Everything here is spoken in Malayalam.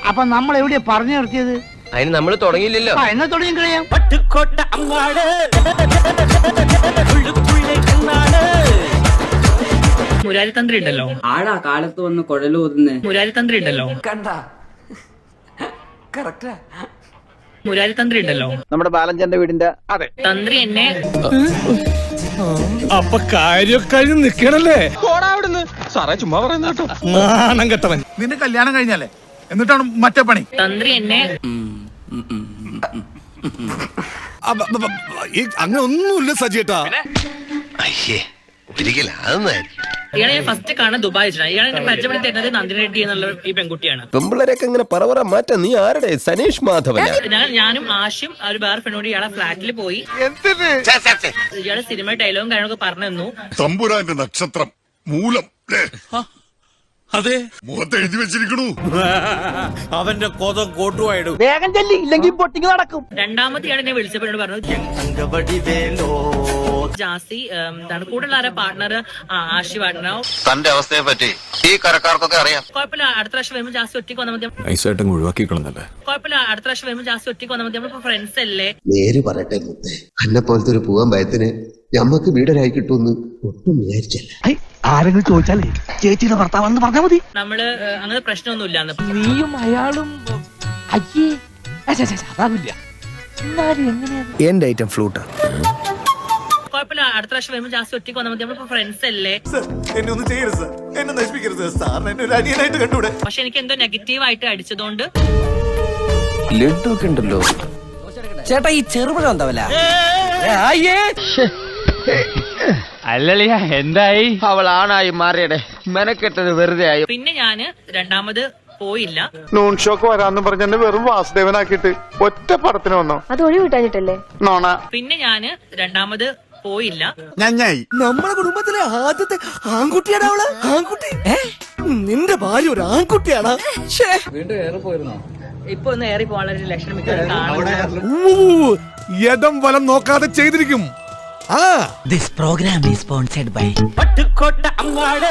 അപ്പൊ നമ്മൾ എവിടെയാ പറഞ്ഞു നിർത്തിയത്? അതിന് നമ്മൾ തുടങ്ങിയില്ലല്ലോ. എന്നാ തുടങ്ങി കഴിയാം. മുരാരി തന്ത്രി ഉണ്ടല്ലോ, ആടാ കാലത്ത് വന്ന് കുഴലൂതുന്നേ. മുരാരി തന്ത്രി ഉണ്ടല്ലോ, മുരാരി തന്ത്രി ഉണ്ടല്ലോ, നമ്മുടെ ബാലഞ്ചന്റെ വീടിന്റെ തന്ത്രി എന്നെ അപ്പൊ കാര്യം കഴിഞ്ഞ് നിക്കണല്ലേ? സാറേ ചുമ്മാ പറയുന്ന കേട്ടോ, നാണം കെട്ടവൻ. നിന്റെ കല്യാണം കഴിഞ്ഞല്ലേ, എന്നിട്ടാണ് മറ്റേ പണി. തന്ത്രി എന്നെ അങ്ങനെ ഒന്നുമില്ല സജിയേട്ടാ. ഇയാളെ ഞാൻ ഫസ്റ്റ് കാണാൻ ദുബായ് വെച്ചിട്ടാണ്. ഇയാളെ എന്നെ പരിചയപ്പെടുത്തി തരുന്നത് നന്ദിനി റെഡ്ഡി എന്നുള്ള ഈ പെൺകുട്ടിയാണ്. പെമ്പിളരൊക്കെ ഇങ്ങനെ പറവറ മാറ്റാ. നീ ആരുടെ? സനീഷ് മാധവൻ. ഞാനും ആശും ഒരു വേറെ ഫ്രണ്ടോട് ഇയാളെ ഫ്ലാറ്റിൽ പോയി. ഇയാളെ സിനിമ ഡയലോഗും കാര്യങ്ങളൊക്കെ പറഞ്ഞു തന്നു. തമ്പുരാന്റെ നക്ഷത്രം മൂലം അതെ, മുഖത്ത് എഴുതി വെച്ചിരിക്കണു. അവന്റെ കൊതം കോട്ടുവായിടും. വേഗം ചെല്ലി, ഇല്ലെങ്കിൽ പൊട്ടിങ് നടക്കും. രണ്ടാമത് ഇയാളെ എന്നെ വിളിച്ചപ്പോൾ എന്നോട് പറഞ്ഞു ജാസി എന്താണ് കൂടുതൽ ആരെ പാർട്ട്ണർ ആശി പാർട്ട്ണർ. തന്റെ അവസ്ഥയെ പറ്റി ഈ കരക്കാർക്കൊക്കെ അറിയാം. കുഴപ്പമില്ല, അടുത്ത പ്രാവശ്യം വരുമ്പോൾ ജാസ്തി ഒറ്റയ്ക്ക് വന്നാൽ മതി. കുഴപ്പമില്ല, അടുത്ത പ്രാവശ്യം വരുമ്പോൾ ജാസ്തി ഒറ്റയ്ക്ക് വന്നാൽ മതി. നമ്മളിപ്പോ ഫ്രണ്ട്സ് അല്ലേ. നേര് പറയട്ടെ മുത്തേ, അന്നെ പോലത്തെ ഒരു പൂവൻ ഭയത്തിന് ഞമ്മക്ക് വീടരായി കിട്ടുമെന്ന് ഒട്ടും വിചാരിച്ചല്ല. ആരെങ്കിലും ചോദിച്ചാലേ ചേച്ചിയുടെ ഭർത്താവാണെന്ന് പറഞ്ഞാൽ മതി. നമ്മള് അങ്ങനെ പ്രശ്നമൊന്നുമില്ല. നീയും അയാളും അതാവില്ല. എന്റെ ഐറ്റം ഫ്ലൂട്ടാ. കുഴപ്പമില്ല, അടുത്ത പ്രാവശ്യം വരുമ്പോൾ ജാസ്തി ഒറ്റയ്ക്ക് വന്നാൽ മതി. നമ്മളിപ്പോ ഫ്രണ്ട്സ് അല്ലേ. എന്നെ ഒന്നും ചെയ്യരുത് സാർ, എന്നെ നശിപ്പിക്കരുത് സാർ, എന്നെ ഒരു അനിയനായിട്ട് കണ്ടൂടെ. പക്ഷെ എനിക്ക് എന്തോ നെഗറ്റീവ് ആയിട്ട് അടിച്ചതുകൊണ്ട് ലഡു ഒക്കെ ഉണ്ടല്ലോ. ചേട്ടാ ഈ ചെറുപഴ എന്താവല്ല? അല്ലളിയ എന്തായി? അവൾ ആണായി മാറിയടെ, മെനക്കെട്ടത് വെറുതെ ആയി. പിന്നെ ഞാന് രണ്ടാമത് പോയില്ല. നൂൺ ഷോക്ക് വരാന്ന് പറഞ്ഞ എന്നെ വെറും വാസുദേവനാക്കിട്ട് ഒറ്റ പടത്തിന് വന്നോ? അത് ഒഴിവ് കിട്ടാഞ്ഞിട്ടല്ലേ? നോണ. പിന്നെ ഞാന് രണ്ടാമത് പോയില്ല. ഞായി നമ്മുടെ കുടുംബത്തിലെ ആദ്യത്തെ ആൺകുട്ടിയാണ് അവള്. ആൺകുട്ടി? നിന്റെ ഭാര്യ ഒരു ആൺകുട്ടിയാണ്. ഇപ്പൊ ഒന്ന് ഏറി പോകാനുള്ള ലക്ഷണം മിക്കവാറും യഥം വലം നോക്കാതെ ചെയ്തിരിക്കും. This program is sponsored by Pattukkottai അങ്ങാട്.